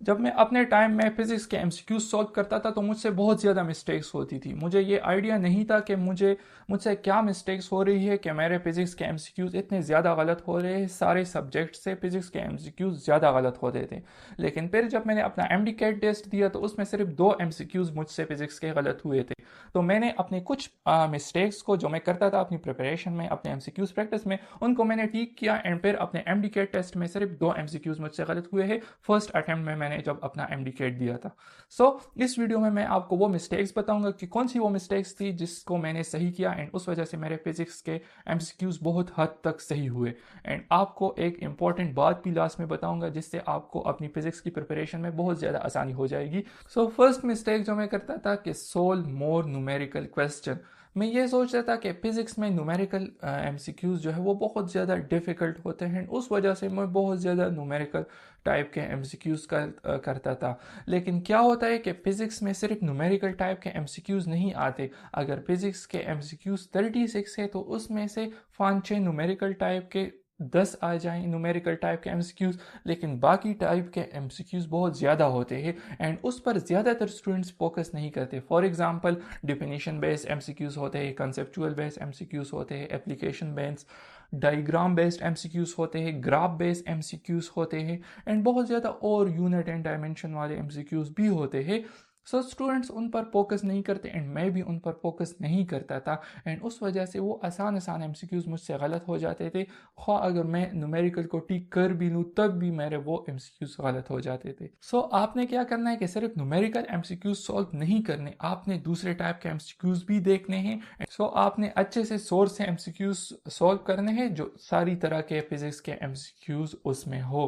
जब मैं अपने टाइम में फिजिक्स के एमसीक्यूज सॉल्व करता था तो मुझसे बहुत ज़्यादा मिस्टेक्स होती थी। मुझे ये आइडिया नहीं था कि मुझसे क्या मिस्टेक्स हो रही है कि मेरे फिजिक्स के एमसीक्यूज इतने ज़्यादा गलत हो रहे हैं। सारे सब्जेक्ट से फिजिक्स के एमसीक्यूज ज़्यादा गलत होते थे। लेकिन फिर जब मैंने अपना एमडीकैट टेस्ट दिया तो उसमें सिर्फ 2 एमसीक्यूज मुझसे फिजिक्स के गलत हुए थे। तो मैंने अपने कुछ मिस्टेक्स को जो मैं करता था अपनी प्रिपरेशन में, अपने एमसीक्यूज प्रैक्टिस में, उनको मैंने ठीक किया एंड फिर अपने एमडीकैट टेस्ट में सिर्फ 2 एमसीक्यूज मुझसे गलत हुए हैं फर्स्ट अटेम्प्ट में मैंने जब अपना एमडीकैट दिया था। इस वीडियो में मैं आपको वो मिस्टेक्स बताऊंगा कि कौन सी वो मिस्टेक्स थी जिसको मैंने सही किया एंड उस वजह से मेरे फिजिक्स के एमसीक्यूज बहुत हद तक सही हुए। एंड आपको एक इंपॉर्टेंट बात भी लास्ट में बताऊंगा जिससे आपको अपनी फिजिक्स की प्रिपरेशन में बहुत ज़्यादा आसानी हो जाएगी। फर्स्ट मिस्टेक जो मैं करता था कि सोल्व मोर न्यूमेरिकल क्वेश्चन। मैं ये सोचता था कि फिजिक्स में न्यूमेरिकल एमसीक्यूज जो है वो बहुत ज़्यादा डिफ़िकल्ट होते हैं, उस वजह से मैं बहुत ज़्यादा न्यूमेरिकल टाइप के एमसीक्यूज करता था। लेकिन क्या होता है कि फिजिक्स में सिर्फ न्यूमेरिकल टाइप के एमसीक्यूज नहीं आते। अगर फिजिक्स के एमसीक्यूज 36 है तो उसमें से 5-6 न्यूमेरिकल टाइप के 10 आ जाएं न्यूमेरिकल टाइप के एमसीक्यूज, लेकिन बाकी टाइप के एमसीक्यूज बहुत ज़्यादा होते हैं एंड उस पर ज़्यादातर स्टूडेंट्स फोकस नहीं करते। For example definition based MCQs होते हैं, कंसेप्चुअल बेस्ड एमसीक्यूज होते हैं, application based diagram based MCQs होते हैं, ग्राफ बेस्ड एमसीक्यूज होते हैं एंड बहुत ज़्यादा और यूनिट एंड डायमेंशन वाले एमसीक्यूज भी होते हैं। स्टूडेंट्स उन पर फोकस नहीं करते एंड मैं भी उन पर फोकस नहीं करता था एंड उस वजह से वो आसान आसान एमसीक्यूज मुझसे गलत हो जाते थे। हाँ, अगर मैं न्यूमेरिकल को ठीक कर भी लूँ तब भी मेरे वो एमसीक्यूज गलत हो जाते थे। आपने क्या करना है कि सिर्फ न्यूमेरिकल एमसीक्यूज सॉल्व नहीं करने, आपने दूसरे टाइप के एमसीक्यूज भी देखने हैं। आपने अच्छे से सोर्स से एमसीक्यूज सॉल्व करने हैं जो सारी तरह के फिजिक्स के एमसीक्यूज उसमें हो।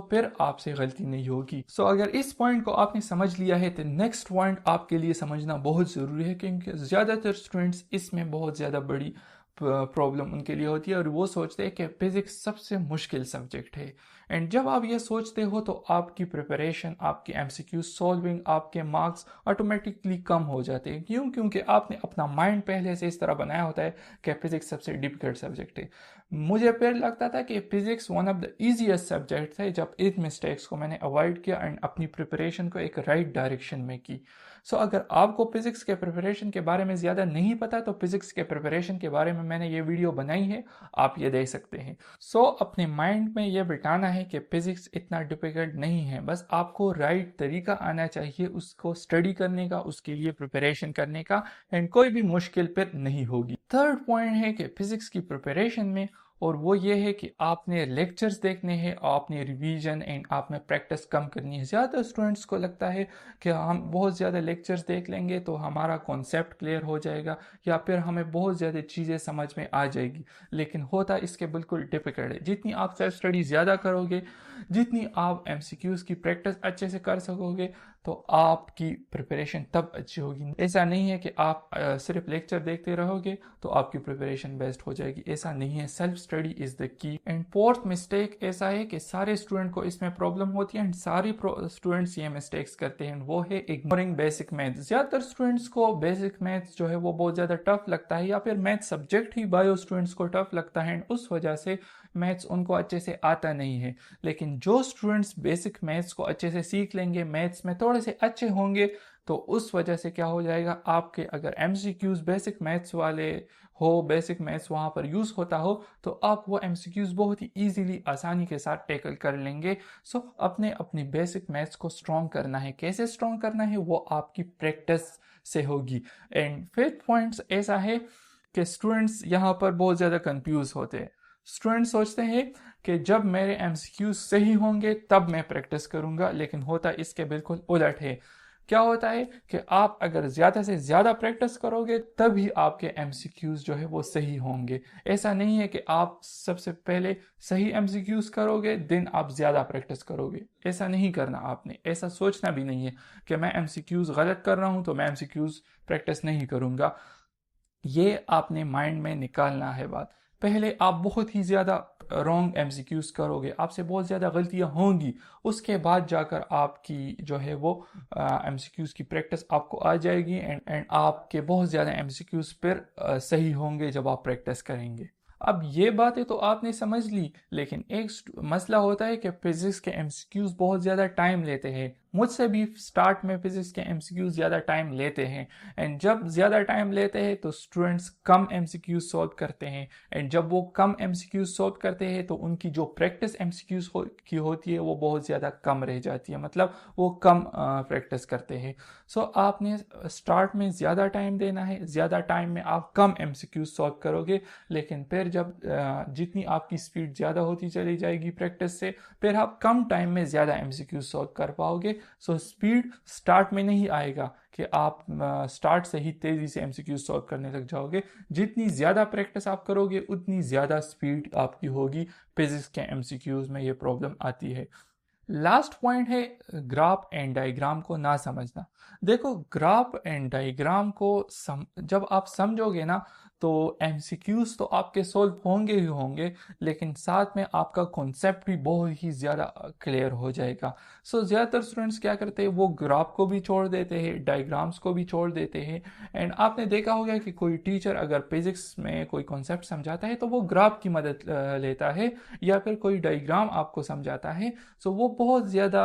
फिर आपसे गलती नहीं होगी। अगर इस पॉइंट को आपने समझ लिया है तो नेक्स्ट पॉइंट आपके लिए समझना बहुत ज़रूरी है, क्योंकि ज़्यादातर स्टूडेंट्स इसमें बहुत ज़्यादा बड़ी प्रॉब्लम उनके लिए होती है और वो सोचते हैं कि फिजिक्स सबसे मुश्किल सब्जेक्ट है। एंड जब आप ये सोचते हो तो आपकी प्रिपरेशन, आपकी एमसीक्यू सॉल्विंग, आपके मार्क्स ऑटोमेटिकली कम हो जाते हैं। क्यों? क्योंकि आपने अपना माइंड पहले से इस तरह बनाया होता है कि फिजिक्स सबसे डिफिकल्ट सब्जेक्ट है। मुझे फिर लगता था कि physics one of the easiest subject है जब इन मिस्टेक्स को मैंने अवॉइड किया एंड अपनी प्रिपरेशन को एक राइट डायरेक्शन में की। अगर आपको फिजिक्स के प्रिपरेशन के बारे में ज़्यादा नहीं पता तो फिजिक्स के प्रिपरेशन के बारे में मैंने ये वीडियो बनाई है, आप ये देख सकते हैं। अपने माइंड में ये बिठाना है कि फिजिक्स इतना डिफिकल्ट नहीं है, बस आपको राइट तरीका आना चाहिए उसको स्टडी करने का, उसके लिए प्रिपरेशन करने का एंड कोई भी मुश्किल फिर नहीं होगी। थर्ड पॉइंट है कि फिजिक्स की प्रिपरेशन में, और वो ये है कि आपने लेक्चर्स देखने हैं, आपने रिवीजन एंड आपने प्रैक्टिस कम करनी है। ज़्यादा स्टूडेंट्स को लगता है कि हम बहुत ज़्यादा लेक्चर्स देख लेंगे तो हमारा कॉन्सेप्ट क्लियर हो जाएगा या फिर हमें बहुत ज़्यादा चीज़ें समझ में आ जाएगी, लेकिन होता इसके बिल्कुल डिफिकल्ट है। जितनी आप सेल्फ स्टडी ज़्यादा करोगे, जितनी आप एमसीक्यूज़ की प्रैक्टिस अच्छे से कर सकोगे तो आपकी प्रिपरेशन तब अच्छी होगी। ऐसा नहीं है कि आप सिर्फ लेक्चर देखते रहोगे तो आपकी प्रिपरेशन बेस्ट हो जाएगी, ऐसा नहीं है। Self study is the key. And fourth mistake ऐसा है कि सारे स्टूडेंट को इसमें प्रॉब्लम होती है एंड सारे स्टूडेंट्स ये मिस्टेक्स करते हैं, वो है इग्नोरिंग बेसिक मैथ्स। ज़्यादातर स्टूडेंट्स को बेसिक मैथ्स जो है वो बहुत ज़्यादा टफ लगता है या फिर मैथ सब्जेक्ट ही बायो स्टूडेंट्स को टफ लगता है एंड उस वजह से मैथ्स उनको अच्छे से आता नहीं है। लेकिन जो स्टूडेंट्स बेसिक मैथ्स को अच्छे से सीख लेंगे, मैथ्स में थोड़े से अच्छे होंगे, तो उस वजह से क्या हो जाएगा, आपके अगर एमसीक्यूज बेसिक मैथ्स वाले हो, बेसिक मैथ्स वहाँ पर यूज़ होता हो तो आप वो एमसीक्यूज बहुत ही ईजीली आसानी के साथ टैकल कर लेंगे। अपने अपनी बेसिक मैथ्स को स्ट्रॉन्ग करना है। कैसे स्ट्रॉन्ग करना है वो आपकी प्रैक्टिस से होगी। एंड फिफ्थ पॉइंट्स ऐसा है कि स्टूडेंट्स यहाँ पर बहुत ज़्यादा कंफ्यूज होते हैं। स्टूडेंट सोचते हैं कि जब मेरे एमसीक्यूज सही होंगे तब मैं प्रैक्टिस करूंगा, लेकिन होता इसके बिल्कुल उलट है। क्या होता है कि आप अगर ज़्यादा से ज़्यादा प्रैक्टिस करोगे तभी आपके एमसीक्यूज जो है वो सही होंगे। ऐसा नहीं है कि आप सबसे पहले सही एमसीक्यूज करोगे देन आप ज़्यादा प्रैक्टिस करोगे, ऐसा नहीं करना आपने। ऐसा सोचना भी नहीं है कि मैं एमसीक्यूज गलत कर रहा हूँ तो मैं एमसीक्यूज प्रैक्टिस नहीं करूँगा। ये आपने माइंड में निकालना है बात। पहले आप बहुत ही ज़्यादा रॉन्ग एमसीक्यूज करोगे, आपसे बहुत ज़्यादा गलतियां होंगी, उसके बाद जाकर आपकी जो है वो एमसीक्यूज की प्रैक्टिस आपको आ जाएगी एंड आपके बहुत ज़्यादा एमसीक्यूज फिर सही होंगे जब आप प्रैक्टिस करेंगे। अब ये बातें तो आपने समझ ली, लेकिन एक मसला होता है कि फिजिक्स के एमसीक्यूज बहुत ज़्यादा टाइम लेते हैं। मुझसे भी स्टार्ट में फिजिक्स के एमसीक्यूज ज़्यादा टाइम लेते हैं, एंड जब ज़्यादा टाइम लेते हैं तो स्टूडेंट्स कम एमसीक्यूज सॉल्व करते हैं, एंड जब वो कम एमसीक्यूज सॉल्व करते हैं तो उनकी जो प्रैक्टिस एमसीक्यूज की होती है वो बहुत ज़्यादा कम रह जाती है, मतलब वो कम प्रैक्टिस करते हैं। सो आपने स्टार्ट में ज़्यादा टाइम देना है, ज़्यादा टाइम में आप कम एमसीक्यूज सॉल्व करोगे, लेकिन फिर जब जितनी आपकी स्पीड ज़्यादा होती चली जाएगी प्रैक्टिस से, फिर आप कम टाइम में ज़्यादा एमसीक्यूज सॉल्व कर पाओगे। सो स्पीड स्टार्ट में नहीं आएगा कि आप स्टार्ट से ही तेज़ी से एमसीक्यूज सॉल्व करने लग जाओगे। जितनी ज़्यादा प्रैक्टिस आप करोगे उतनी ज़्यादा स्पीड आपकी होगी। फिजिक्स के एमसीक्यूज में ये प्रॉब्लम आती है। लास्ट पॉइंट है ग्राफ एंड डायग्राम को ना समझना। देखो, ग्राफ एंड डायग्राम को जब आप समझोगे ना तो एमसीक्यूज तो आपके सॉल्व होंगे ही होंगे, लेकिन साथ में आपका कॉन्सेप्ट भी बहुत ही ज़्यादा क्लियर हो जाएगा। सो ज़्यादातर स्टूडेंट्स क्या करते हैं, वो ग्राफ को भी छोड़ देते हैं, डायग्राम्स को भी छोड़ देते हैं। एंड आपने देखा होगा कि कोई टीचर अगर फिजिक्स में कोई कॉन्सेप्ट समझाता है तो वो ग्राफ की मदद लेता है, या फिर कोई डायग्राम आपको समझाता है। सो वो बहुत ज़्यादा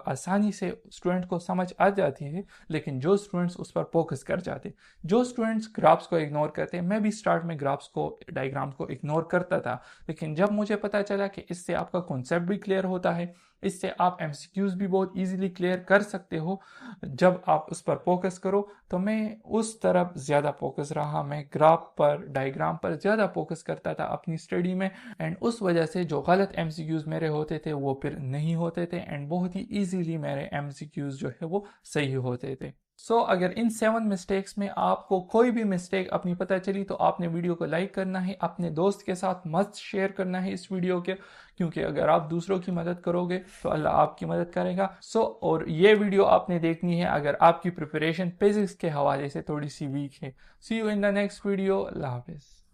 आसानी से स्टूडेंट को समझ आ जाती है, लेकिन जो स्टूडेंट्स उस पर फोकस कर जाते, जो स्टूडेंट्स ग्राफ्स को इग्नोर करते, मैं भी स्टार्ट में ग्राफ्स को, डायग्राम्स को इग्नोर करता था, लेकिन जब मुझे पता चला कि इससे आपका कॉन्सेप्ट भी क्लियर होता है, इससे आप एमसीक्यूज भी बहुत इजीली क्लियर कर सकते हो जब आप उस पर फोकस करो, तो मैं उस तरफ ज़्यादा फोकस रहा। मैं ग्राफ पर, डायग्राम पर ज़्यादा फोकस करता था अपनी स्टडी में, एंड उस वजह से जो गलत एमसीक्यूज मेरे होते थे वो फिर नहीं होते थे, एंड बहुत ही ईजीली मेरे एमसीक्यूज जो है वो सही होते थे। सो अगर इन 7 मिस्टेक्स में आपको कोई भी मिस्टेक अपनी पता चली तो आपने वीडियो को लाइक करना है, अपने दोस्त के साथ मस्त शेयर करना है इस वीडियो के, क्योंकि अगर आप दूसरों की मदद करोगे तो अल्लाह आपकी मदद करेगा। और ये वीडियो आपने देखनी है अगर आपकी प्रिपरेशन फिजिक्स के हवाले से थोड़ी सी वीक है। See you in the next video. अल्लाह हाफिज़।